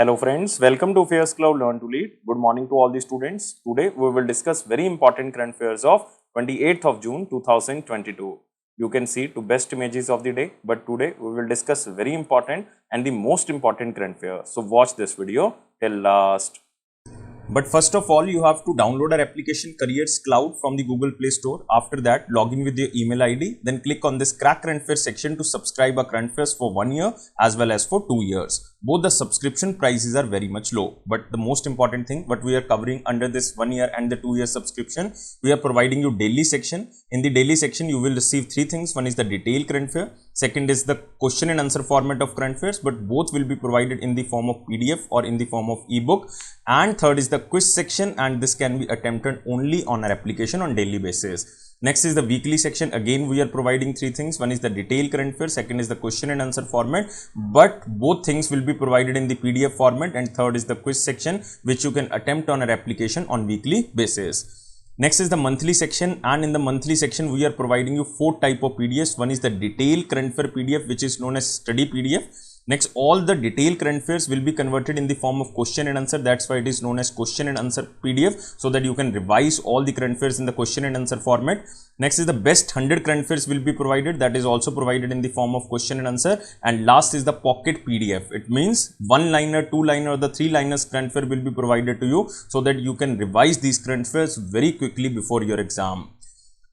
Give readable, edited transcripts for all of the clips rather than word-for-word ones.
Hello friends, welcome to Affairscloud Learn to Lead. Good morning to all the students. Today we will discuss very important current affairs of 28th of June 2022. You can see two best images of the day, but today we will discuss very important and the most important current affair. So watch this video till last. But first of all, you have to download our application Careers Cloud from the Google Play Store. After that, log in with your email ID. Then click on this Crack Current Affairs section to subscribe our current affairs for 1 year as well as for 2 years. Both the subscription prices are very much low. But the most important thing, what we are covering under this 1 year and the 2 year subscription, we are providing you daily section. In the daily section, you will receive three things. One is the detailed current affair. Second is the question and answer format of current affairs, but both will be provided in the form of PDF or in the form of ebook. And third is the quiz section, and this can be attempted only on our application on daily basis. Next is the weekly section. Again, we are providing three things. One is the detailed current affairs, second is the question and answer format, but both things will be provided in the PDF format, and third is the quiz section, which you can attempt on our application on weekly basis. Next is the monthly section, and in the monthly section we are providing you four type of PDFs. One is the detailed current affair PDF, which is known as study PDF. Next, all the detailed current affairs will be converted in the form of question and answer. That's why it is known as question and answer PDF, so that you can revise all the current affairs in the question and answer format. Next is the best 100 current affairs will be provided. That is also provided in the form of question and answer. And last is the pocket PDF. It means one liner, two liner, or the three liners current affair will be provided to you, so that you can revise these current affairs very quickly before your exam.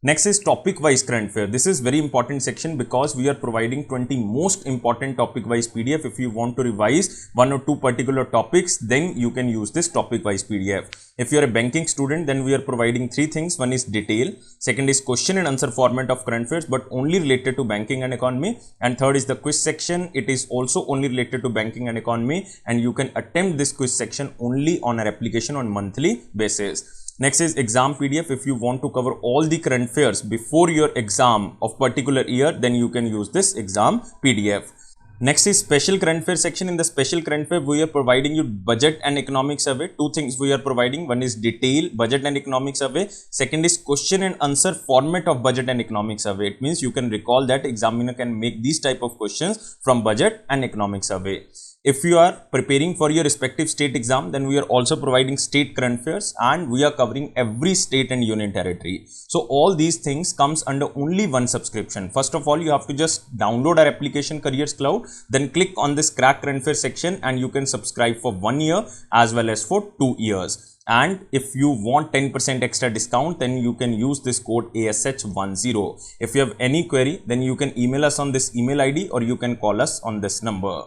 Next is topic wise current affair. This is very important section because we are providing 20 most important topic wise PDF. If you want to revise one or two particular topics, then you can use this topic wise PDF. If you are a banking student, then we are providing three things. One is detail, second is question and answer format of current affairs, but only related to banking and economy, and third is the quiz section. It is also only related to banking and economy, and you can attempt this quiz section only on our application on monthly basis. Next is exam PDF. If you want to cover all the current affairs before your exam of particular year, then you can use this exam PDF. Next is special current affairs section. In the special current affair, we are providing you budget and economic survey. Two things we are providing. One is detail, budget and economic survey. Second is question and answer format of budget and economic survey. It means you can recall that examiner can make these type of questions from budget and economic survey. If you are preparing for your respective state exam, then we are also providing state current affairs, and we are covering every state and union territory. So all these things comes under only one subscription. First of all, you have to just download our application Careers Cloud, then click on this Crack Current Affairs section, and you can subscribe for 1 year as well as for 2 years. And if you want 10% extra discount, then you can use this code ASH10. If you have any query, then you can email us on this email ID, or you can call us on this number.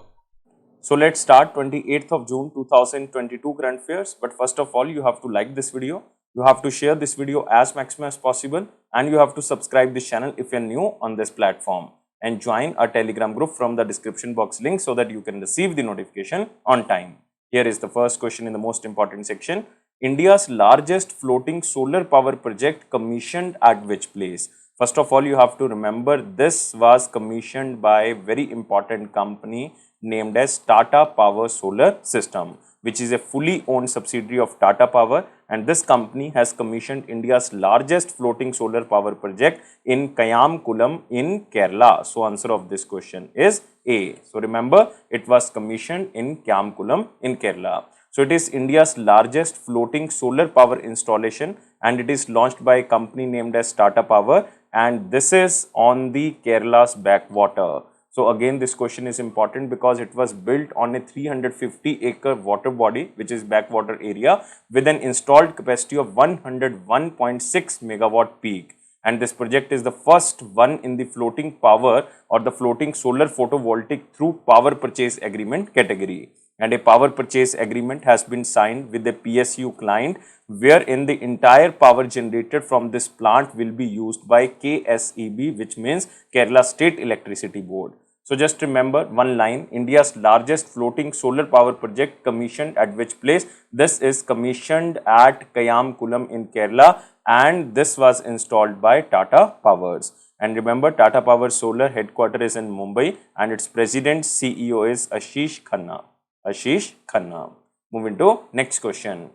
So let's start 28th of June 2022 current affairs. But first of all, you have to like this video, you have to share this video as maximum as possible, and you have to subscribe this channel if you are new on this platform, and join our Telegram group from the description box link, so that you can receive the notification on time. Here is the first question in the most important section. India's largest floating solar power project commissioned at which place? First of all, you have to remember this was commissioned by a very important company named as Tata Power Solar System, which is a fully owned subsidiary of Tata Power, and this company has commissioned India's largest floating solar power project in Kayamkulam in Kerala. So answer of this question is A. So remember, it was commissioned in Kayamkulam in Kerala. So it is India's largest floating solar power installation, and it is launched by a company named as Tata Power, and this is on the Kerala's backwater. So again, this question is important because it was built on a 350-acre water body, which is backwater area, with an installed capacity of 101.6 megawatt peak. And this project is the first one in the floating power or the floating solar photovoltaic through power purchase agreement category. And a power purchase agreement has been signed with the PSU client, wherein the entire power generated from this plant will be used by KSEB, which means Kerala State Electricity Board. So just remember one line, India's largest floating solar power project commissioned at which place? This is commissioned at Kayamkulam in Kerala, and this was installed by Tata Powers. And remember, Tata Power Solar headquarters is in Mumbai, and its president CEO is Ashish Khanna. Ashish Khanna. Moving to next question.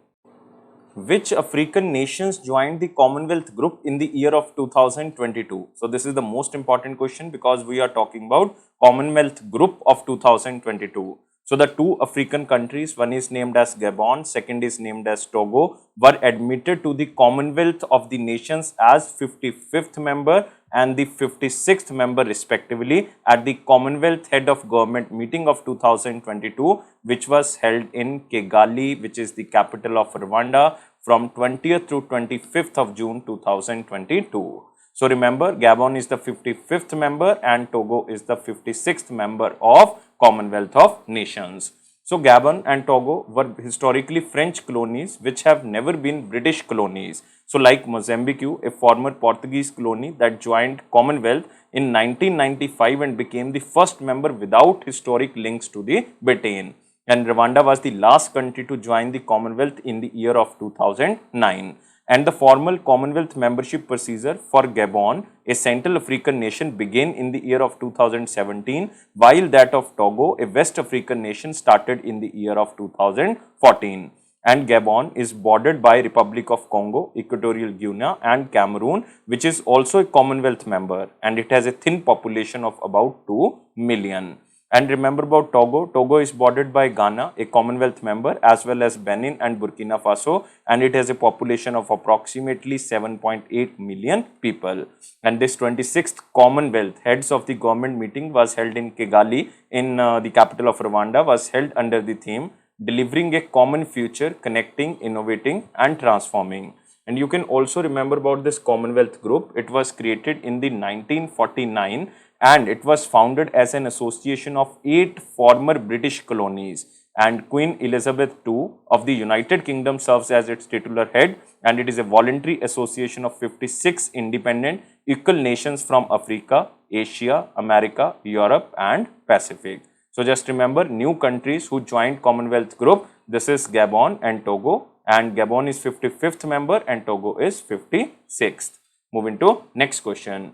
Which African nations joined the Commonwealth Group in the year of 2022? So this is the most important question because we are talking about Commonwealth Group of 2022. So the two African countries, one is named as Gabon, second is named as Togo, were admitted to the Commonwealth of the Nations as 55th member and the 56th member respectively at the Commonwealth Head of Government meeting of 2022, which was held in Kigali, which is the capital of Rwanda, from 20th to 25th of June 2022. So remember, Gabon is the 55th member and Togo is the 56th member of Commonwealth of Nations. So Gabon and Togo were historically French colonies which have never been British colonies. So like Mozambique, a former Portuguese colony that joined Commonwealth in 1995 and became the first member without historic links to the Britain. And Rwanda was the last country to join the Commonwealth in the year of 2009. And the formal Commonwealth membership procedure for Gabon, a Central African nation, began in the year of 2017, while that of Togo, a West African nation, started in the year of 2014. And Gabon is bordered by Republic of Congo, Equatorial Guinea and Cameroon, which is also a Commonwealth member, and it has a thin population of about 2 million. And remember about Togo. Togo is bordered by Ghana, a Commonwealth member, as well as Benin and Burkina Faso, and it has a population of approximately 7.8 million people. And this 26th Commonwealth Heads of the Government meeting was held in Kigali, in the capital of Rwanda, was held under the theme Delivering a Common Future, Connecting, Innovating and Transforming. And you can also remember about this Commonwealth group. It was created in the 1949 and it was founded as an association of 8 former British colonies, and Queen Elizabeth II of the United Kingdom serves as its titular head, and it is a voluntary association of 56 independent equal nations from Africa, Asia, America, Europe and Pacific. So just remember new countries who joined Commonwealth group. This is Gabon and Togo, and Gabon is 55th member and Togo is 56th. Moving to next question.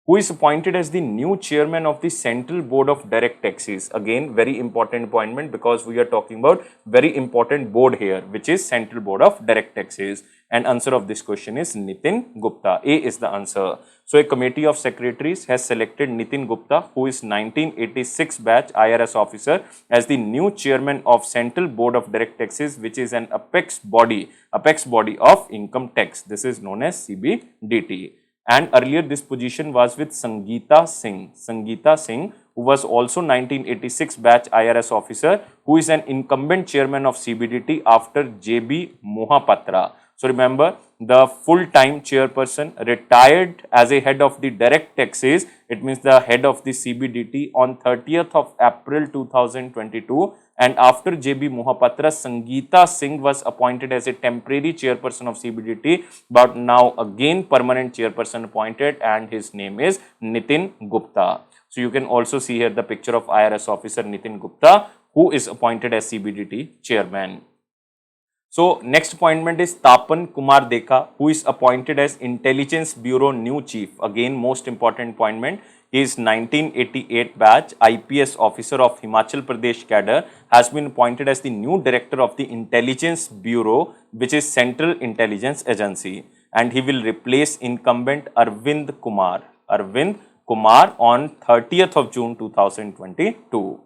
Who is appointed as the new chairman of the Central Board of Direct Taxes? Again, very important appointment because we are talking about very important board here, which is Central Board of Direct Taxes. And answer of this question is Nitin Gupta. A is the answer. So a committee of secretaries has selected Nitin Gupta, who is 1986 batch IRS officer, as the new chairman of Central Board of Direct Taxes, which is an apex body of income tax. This is known as CBDT. And earlier this position was with Sangeeta Singh, who was also 1986 batch IRS officer, who is an incumbent chairman of CBDT after J.B. Mohapatra. So remember, the full-time chairperson retired as a head of the direct taxes. It means the head of the CBDT on 30th of April 2022. And after J.B. Mohapatra, Sangeeta Singh was appointed as a temporary chairperson of CBDT, but now again permanent chairperson appointed, and his name is Nitin Gupta. So you can also see here the picture of IRS officer Nitin Gupta, who is appointed as CBDT chairman. So next appointment is Tapan Kumar Dekha, who is appointed as Intelligence Bureau new chief. Again, most important appointment. He is 1988 batch IPS officer of Himachal Pradesh cadre, has been appointed as the new director of the Intelligence Bureau, which is Central Intelligence Agency, and he will replace incumbent Arvind Kumar on 30th of June 2022.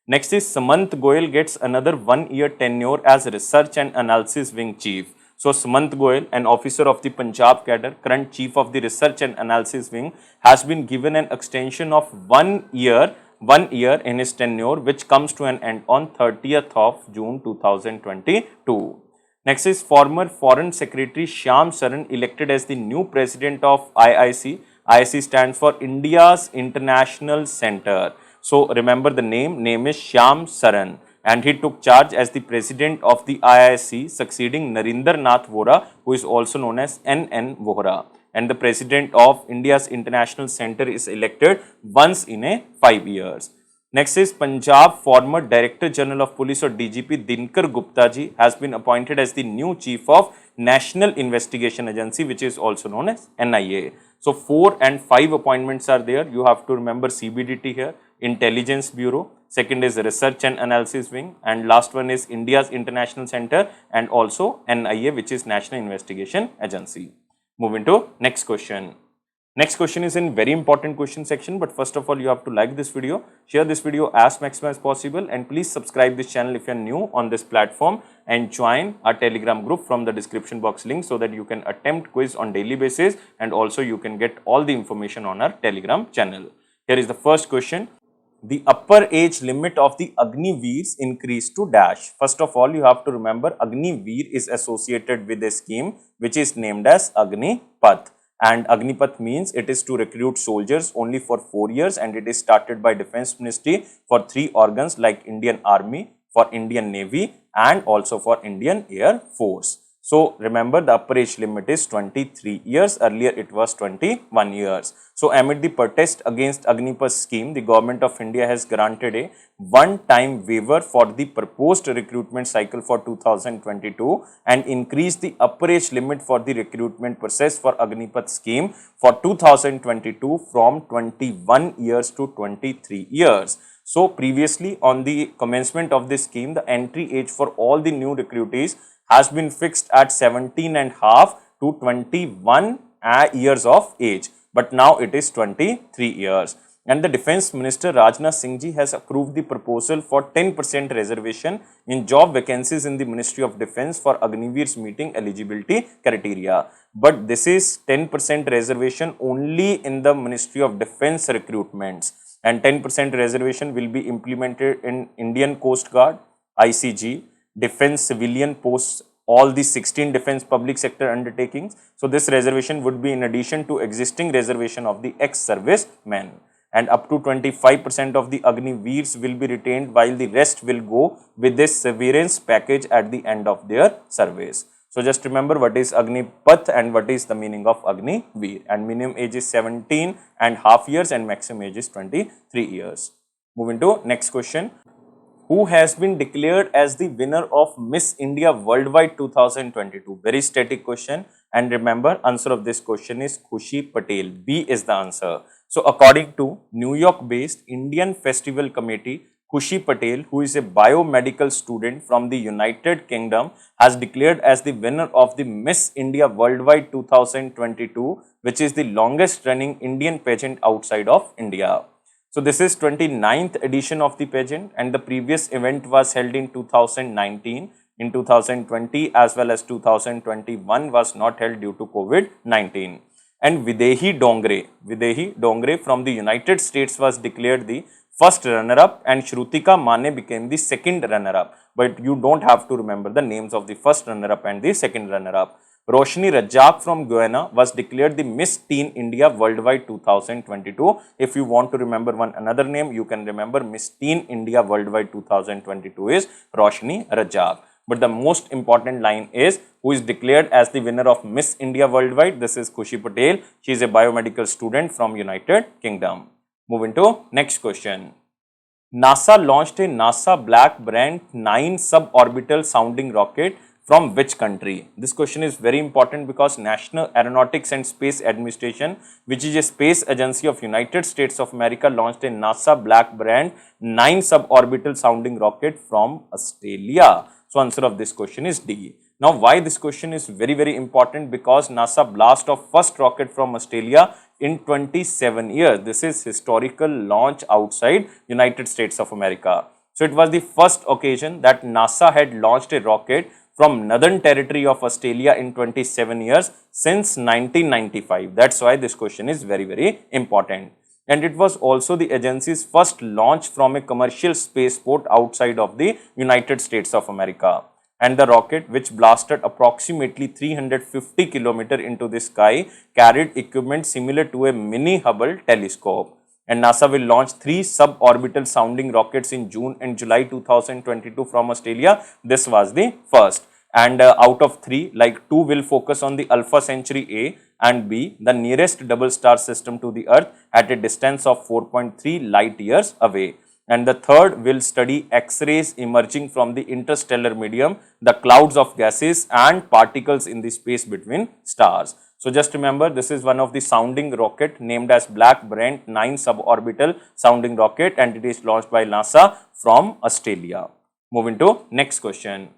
Next is Samant Goyal gets another 1-year tenure as Research and Analysis Wing Chief. So Samant Goyal, an officer of the Punjab cadre, current chief of the Research and Analysis Wing, has been given an extension of 1 year in his tenure, which comes to an end on 30th of June 2022. Next is former Foreign Secretary Shyam Saran elected as the new president of IIC. IIC stands for India's International Center. So remember the name is Shyam Saran, and he took charge as the president of the IIC, succeeding Narinder Nath Vohra, who is also known as NN Vohra. And the president of India's International Center is elected once in a 5 years. Next is Punjab former Director General of Police or DGP Dinkar Gupta ji has been appointed as the new chief of National Investigation Agency, which is also known as NIA. So 4 and 5 appointments are there. You have to remember CBDT here, Intelligence Bureau, second is Research and Analysis Wing, and last one is India's International Center, and also NIA, which is National Investigation Agency. Moving to next question. Next question is in very important question section, but first of all, you have to like this video, share this video as maximum as possible, and please subscribe this channel if you are new on this platform and join our Telegram group from the description box link so that you can attempt quiz on daily basis and also you can get all the information on our Telegram channel. Here is the first question. The upper age limit of the Agniveers increased to dash. First of all, you have to remember Agniveer is associated with a scheme which is named as Agnipath. And Agnipath means it is to recruit soldiers only for 4 years, and it is started by Defense Ministry for 3 organs like Indian Army, for Indian Navy and also for Indian Air Force. So remember the upper age limit is 23 years, earlier it was 21 years. So amid the protest against Agnipath scheme, the government of India has granted a one-time waiver for the proposed recruitment cycle for 2022 and increased the upper age limit for the recruitment process for Agnipath scheme for 2022 from 21 years to 23 years. So previously on the commencement of this scheme, the entry age for all the new recruitees has been fixed at 17.5 to 21 years of age, but now it is 23 years. And the Defense Minister Rajnath Singh ji has approved the proposal for 10% reservation in job vacancies in the Ministry of Defense for Agniveers meeting eligibility criteria. But this is 10% reservation only in the Ministry of Defense recruitments, and 10% reservation will be implemented in Indian Coast Guard, ICG, Defense Civilian Posts, all the 16 defense public sector undertakings. So this reservation would be in addition to existing reservation of the ex-service men, and up to 25% of the Agniveers will be retained while the rest will go with this severance package at the end of their service. So just remember what is Agnipath and what is the meaning of Agniveer, and minimum age is 17.5 years and maximum age is 23 years. Moving to next question. Who has been declared as the winner of Miss India Worldwide 2022? Very static question, and remember answer of this question is Khushi Patel. B is the answer. So according to New York based Indian Festival Committee, Khushi Patel, who is a biomedical student from the United Kingdom, has declared as the winner of the Miss India Worldwide 2022, which is the longest running Indian pageant outside of India. So this is 29th edition of the pageant, and the previous event was held in 2019, in 2020 as well as 2021 was not held due to COVID-19. And Videhi Dongre from the United States was declared the first runner-up, and Shrutika Mane became the second runner-up. But you don't have to remember the names of the first runner-up and the second runner-up. Roshni Rajak from Guyana was declared the Miss Teen India Worldwide 2022. If you want to remember one another name, you can remember Miss Teen India Worldwide 2022 is Roshni Rajak. But the most important line is who is declared as the winner of Miss India Worldwide. This is Khushi Patel. She is a biomedical student from United Kingdom. Moving to next question. NASA launched a NASA Black Brant IX suborbital sounding rocket from which country? This question is very important because National Aeronautics and Space Administration, which is a space agency of United States of America, launched a NASA Black Brant IX suborbital sounding rocket from Australia. So answer of this question is D. Now why this question is very important? Because NASA blast off first rocket from Australia in 27 years. This is historical launch outside United States of America. So it was the first occasion that NASA had launched a rocket from Northern Territory of Australia in 27 years since 1995. That's why this question is very important. And it was also the agency's first launch from a commercial spaceport outside of the United States of America. And the rocket, which blasted approximately 350 km into the sky, carried equipment similar to a mini Hubble telescope. And NASA will launch 3 suborbital sounding rockets in June and July 2022 from Australia. This was the first. And out of 3, like 2 will focus on the Alpha Centauri A and B, the nearest double star system to the Earth at a distance of 4.3 light years away. And the third will study X-rays emerging from the interstellar medium, the clouds of gases and particles in the space between stars. So just remember, this is one of the sounding rocket named as Black Brant IX suborbital sounding rocket, and it is launched by NASA from Australia. Moving to next question.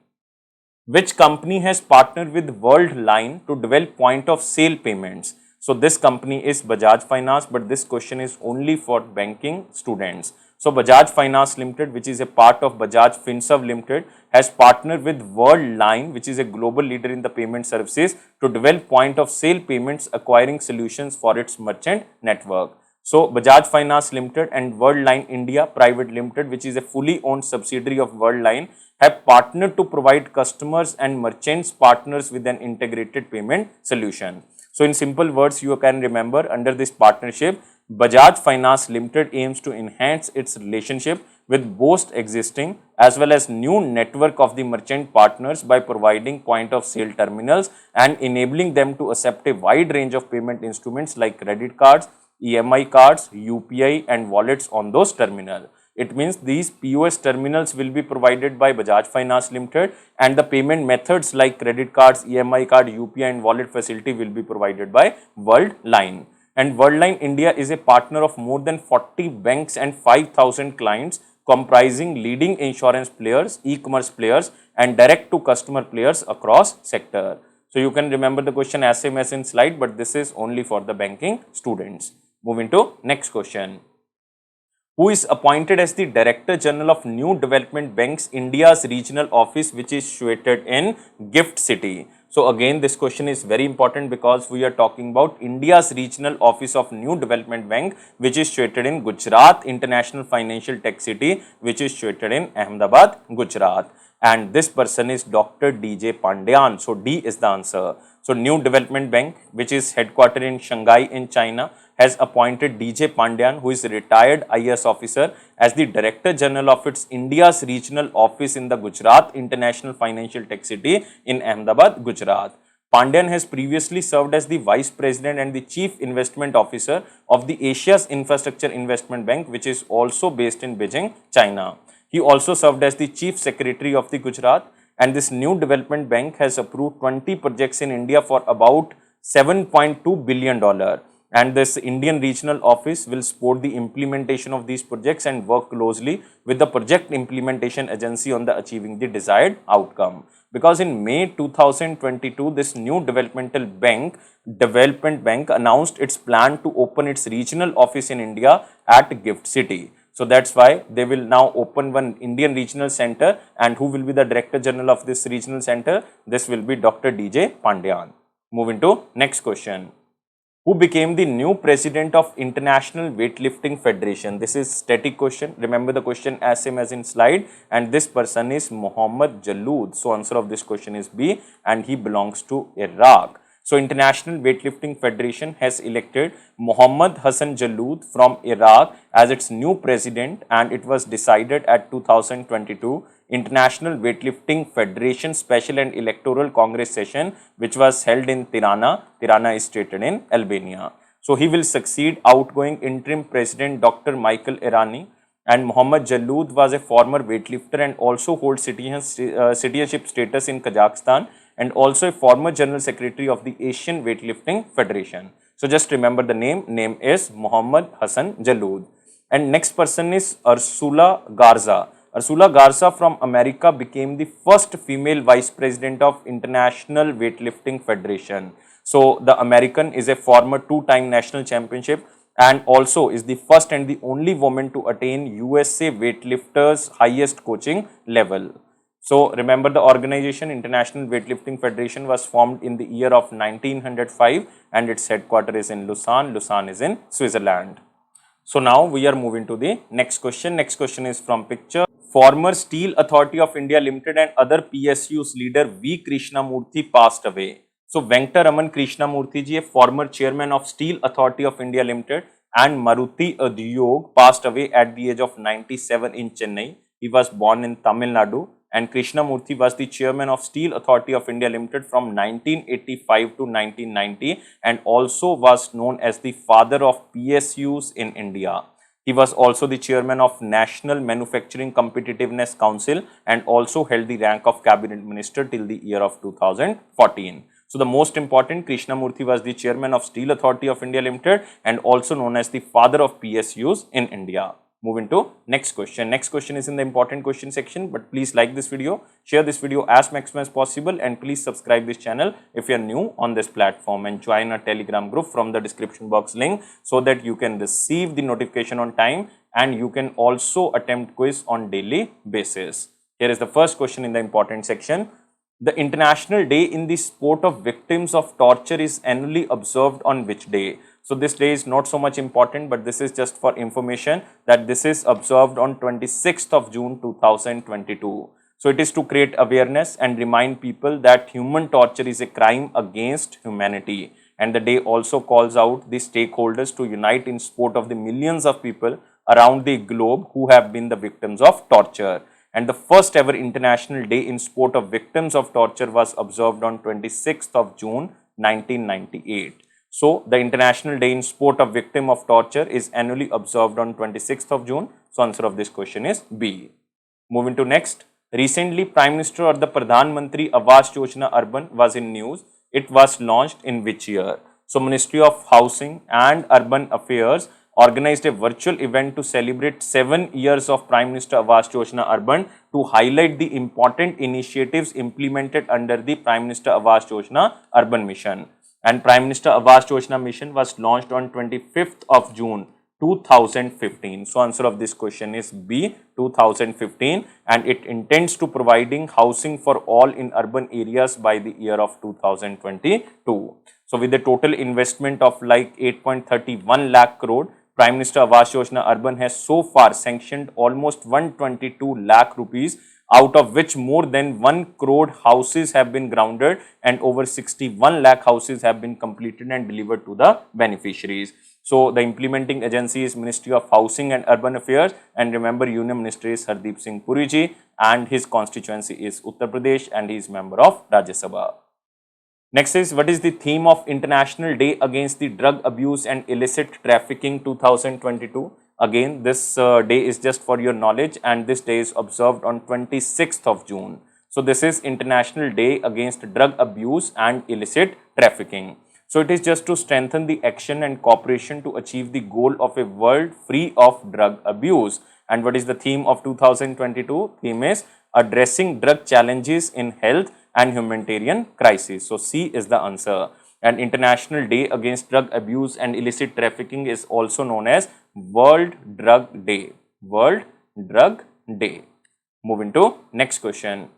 Which company has partnered with Worldline to develop point of sale payments? So this company is Bajaj Finance, but this question is only for banking students. So Bajaj Finance Limited, which is a part of Bajaj Finserv Limited, has partnered with Worldline, which is a global leader in the payment services, to develop point of sale payments acquiring solutions for its merchant network. So Bajaj Finance Limited and Worldline India Private Limited, which is a fully owned subsidiary of Worldline, have partnered to provide customers and merchants partners with an integrated payment solution. So in simple words, you can remember, under this partnership, Bajaj Finance Limited aims to enhance its relationship with both existing as well as new network of the merchant partners by providing point of sale terminals and enabling them to accept a wide range of payment instruments like credit cards, EMI cards, UPI and wallets on those terminals. It means these POS terminals will be provided by Bajaj Finance Limited, and the payment methods like credit cards, EMI card, UPI and wallet facility will be provided by Worldline. And Worldline India is a partner of more than 40 banks and 5,000 clients, comprising leading insurance players, e-commerce players and direct to customer players across sector. So you can remember the question as same as in slide, but this is only for the banking students. Moving to next question. Who is appointed as the Director General of New Development Bank's India's regional office, which is situated in Gift City? So again, this question is very important because we are talking about India's regional office of New Development Bank, which is situated in Gujarat International Financial Tech City, which is situated in Ahmedabad, Gujarat. And this person is Dr. DJ Pandyan. So D is the answer. So New Development Bank, which is headquartered in Shanghai in China, has appointed DJ Pandyan, who is a retired IAS officer, as the Director General of its India's regional office in the Gujarat International Financial Tech City in Ahmedabad, Gujarat. Pandyan has previously served as the Vice President and the Chief Investment Officer of the Asia's Infrastructure Investment Bank, which is also based in Beijing, China. He also served as the Chief Secretary of the Gujarat, and this New Development Bank has approved 20 projects in India for about $7.2 billion. And this Indian regional office will support the implementation of these projects and work closely with the project implementation agency on the achieving the desired outcome. Because in May 2022, this new development bank announced its plan to open its regional office in India at Gift City. So that's why they will now open one Indian regional center, and who will be the Director General of this regional center? This will be Dr. DJ Pandyan. Moving to next question. Who became the new president of International Weightlifting Federation? This is static question. Remember the question as same as in slide, and this person is Mohammad Jaloud. So answer of this question is B, and he belongs to Iraq. So International Weightlifting Federation has elected Mohammad Hassan Jaloud from Iraq as its new president, and it was decided at 2022 International Weightlifting Federation Special and Electoral Congress session, which was held in Tirana. Tirana is situated in Albania. So he will succeed outgoing interim president Dr. Michael Irani, and Mohammad Jaloud was a former weightlifter and also holds citizenship status in Kazakhstan, and also a former General Secretary of the Asian Weightlifting Federation. So just remember the name is Mohammad Hassan Jaloud. And next person is Ursula Garza. Ursula Garza from America became the first female vice president of International Weightlifting Federation. So the American is a former two-time national championship and also is the first and the only woman to attain USA weightlifters highest coaching level. So remember the organization International Weightlifting Federation was formed in the year of 1905 and its headquarters is in Lausanne. Lausanne is in Switzerland. So now we are moving to the next question. Next question is from picture. Former Steel Authority of India Limited and other PSUs leader V. Krishnamurthy passed away. So Venkataraman Krishnamurthy ji, a former chairman of Steel Authority of India Limited, and Maruti Udyog passed away at the age of 97 in Chennai. He was born in Tamil Nadu, and Krishnamurthy was the chairman of Steel Authority of India Limited from 1985 to 1990 and also was known as the father of PSUs in India. He was also the chairman of National Manufacturing Competitiveness Council and also held the rank of cabinet minister till the year of 2014. So the most important, Krishnamurthy was the chairman of Steel Authority of India Limited and also known as the father of PSUs in India. Moving to next question. Next question is in the important question section, but please like this video, share this video as maximum as possible, and please subscribe this channel if you are new on this platform, and join our Telegram group from the description box link so that you can receive the notification on time and you can also attempt quiz on daily basis. Here is the first question in the important section. The International Day in the Support of Victims of Torture is annually observed on which day? So this day is not so much important, but this is just for information that this is observed on 26th of June 2022. So it is to create awareness and remind people that human torture is a crime against humanity. And the day also calls out the stakeholders to unite in support of the millions of people around the globe who have been the victims of torture. And the first ever International Day in Support of Victims of Torture was observed on 26th of June 1998. So, the International Day in Support of Victim of Torture is annually observed on 26th of June. So, answer of this question is B. Moving to next. Recently, Prime Minister or the Pradhan Mantri Awas Yojana-Urban was in news. It was launched in which year? So, Ministry of Housing and Urban Affairs organized a virtual event to celebrate 7 years of Prime Minister Awas Yojana-Urban to highlight the important initiatives implemented under the Prime Minister Awas Yojana-Urban mission. And Prime Minister Awas Yojana mission was launched on 25th of June 2015. So, answer of this question is B, 2015, and it intends to providing housing for all in urban areas by the year of 2022. So, with a total investment of like 8.31 lakh crore, Prime Minister Awas Yojana-Urban has so far sanctioned almost 122 lakh rupees, out of which more than 1 crore houses have been grounded and over 61 lakh houses have been completed and delivered to the beneficiaries. So, the implementing agency is Ministry of Housing and Urban Affairs, and remember Union Minister is Hardeep Singh Puri ji, and his constituency is Uttar Pradesh and he is member of Rajya Sabha. Next is, what is the theme of International Day Against the Drug Abuse and Illicit Trafficking 2022? Again, this day is just for your knowledge, and this day is observed on 26th of June. So, this is International Day Against Drug Abuse and Illicit Trafficking. So, it is just to strengthen the action and cooperation to achieve the goal of a world free of drug abuse. And what is the theme of 2022? Theme is addressing drug challenges in health and humanitarian crisis. So, C is the answer. And International Day Against Drug Abuse and Illicit Trafficking is also known as World Drug Day. World Drug Day. Moving to next question.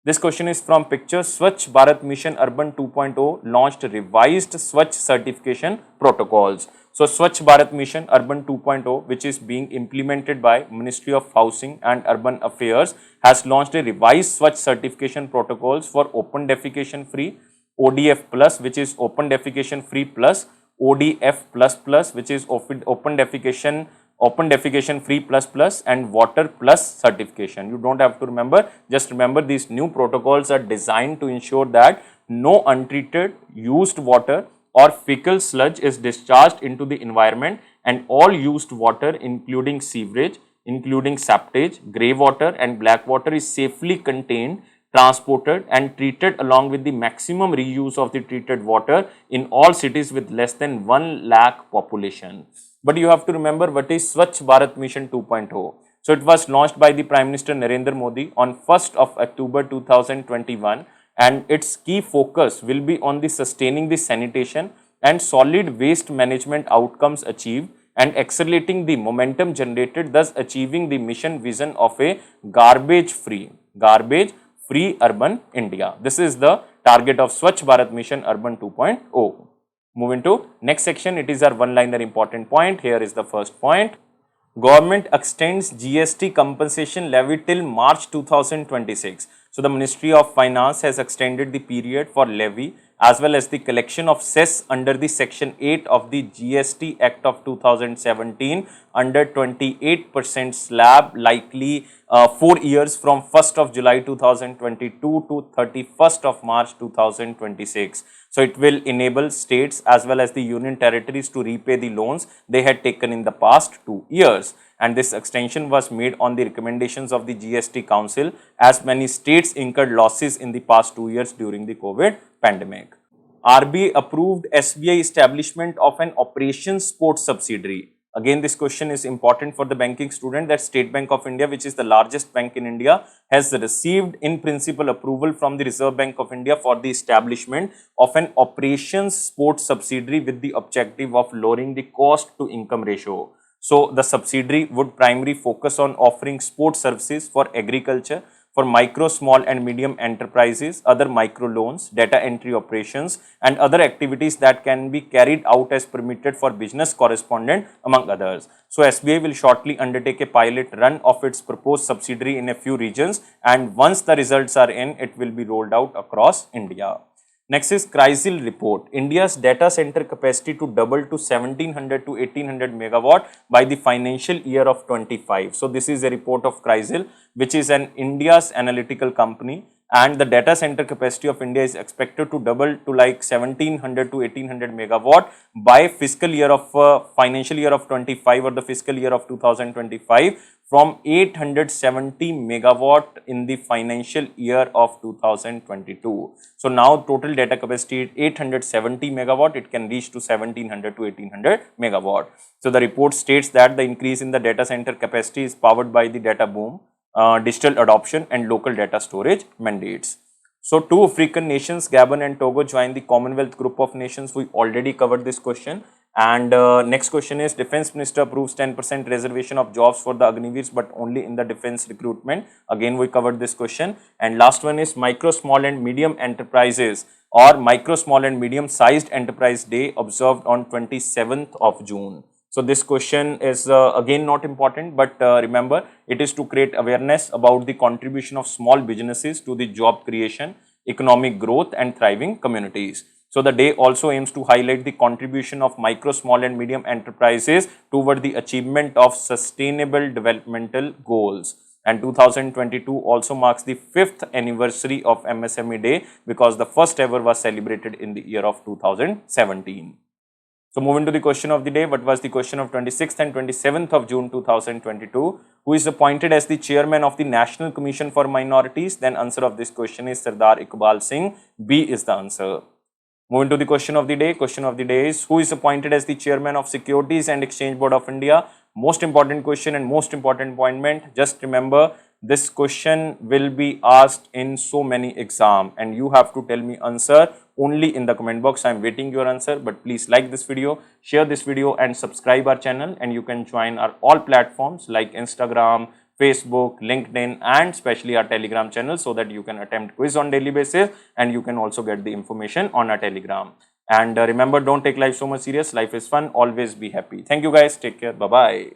This question is from picture. Swachh Bharat Mission Urban 2.0 launched revised Swachh certification protocols. So, Swachh Bharat Mission Urban 2.0, which is being implemented by Ministry of Housing and Urban Affairs, has launched a revised Swachh certification protocols for open defecation free, ODF plus, which is open defecation free plus, ODF plus plus, which is open defecation free plus plus, and water plus certification. You don't have to remember, just remember these new protocols are designed to ensure that no untreated used water or fecal sludge is discharged into the environment, and all used water including sewage, including septage, grey water and black water is safely contained, transported and treated along with the maximum reuse of the treated water in all cities with less than 1 lakh population. But you have to remember what is Swachh Bharat Mission 2.0. So, it was launched by the Prime Minister Narendra Modi on 1st of October 2021, and its key focus will be on the sustaining the sanitation and solid waste management outcomes achieved and accelerating the momentum generated, thus achieving the mission vision of a garbage free urban India. This is the target of Swachh Bharat Mission Urban 2.0. Moving to next section, it is our one-liner important point. Here is the first point. Government extends GST compensation levy till March 2026. So, the Ministry of Finance has extended the period for levy as well as the collection of cess under the Section 8 of the GST Act of 2017 under 28% slab, likely 4 years from 1st of July 2022 to 31st of March 2026. So, it will enable states as well as the union territories to repay the loans they had taken in the past 2 years. And this extension was made on the recommendations of the GST Council, as many states incurred losses in the past 2 years during the COVID pandemic. RBI approved SBI establishment of an operations support subsidiary. Again, this question is important for the banking student, that State Bank of India, which is the largest bank in India, has received in principle approval from the Reserve Bank of India for the establishment of an operations sports subsidiary with the objective of lowering the cost to income ratio. So the subsidiary would primarily focus on offering sports services for agriculture, for micro, small and medium enterprises, other micro loans, data entry operations and other activities that can be carried out as permitted for business correspondent, among others. So SBI will shortly undertake a pilot run of its proposed subsidiary in a few regions, and once the results are in, it will be rolled out across India. Next is CRISIL report. India's data center capacity to double to 1700 to 1800 megawatt by the financial year of 25. So this is a report of CRISIL, which is an India's analytical company, and the data center capacity of India is expected to double to like 1700 to 1800 megawatt by fiscal year of financial year of 25 or the fiscal year of 2025, from 870 megawatt in the financial year of 2022. So now total data capacity is 870 megawatt, it can reach to 1700 to 1800 megawatt. So the report states that the increase in the data center capacity is powered by the data boom, digital adoption and local data storage mandates. So two African nations, Gabon and Togo, join the Commonwealth group of nations. We already covered this question. And next question is, Defense Minister approves 10% reservation of jobs for the Agniveers, but only in the defense recruitment. Again, we covered this question. And last one is micro, small and medium enterprises or micro, small and medium sized enterprise day observed on 27th of June. So this question is again not important, but remember, it is to create awareness about the contribution of small businesses to the job creation, economic growth and thriving communities. So the day also aims to highlight the contribution of micro, small and medium enterprises toward the achievement of sustainable developmental goals. And 2022 also marks the 5th anniversary of MSME Day, because the first ever was celebrated in the year of 2017. So moving to the question of the day, what was the question of 26th and 27th of June 2022? Who is appointed as the chairman of the National Commission for Minorities? Then answer of this question is Sardar Iqbal Singh. B is the answer. Moving to the question of the day is, who is appointed as the chairman of Securities and Exchange Board of India? Most important question and most important appointment. Just remember, this question will be asked in so many exams and you have to tell me answer only in the comment box. I am waiting your answer, but please like this video, share this video and subscribe our channel, and you can join our all platforms like Instagram, Facebook, LinkedIn and especially our Telegram channel, so that you can attempt quiz on daily basis and you can also get the information on our Telegram. And remember, don't take life so much serious. Life is fun. Always be happy. Thank you guys. Take care. Bye-bye.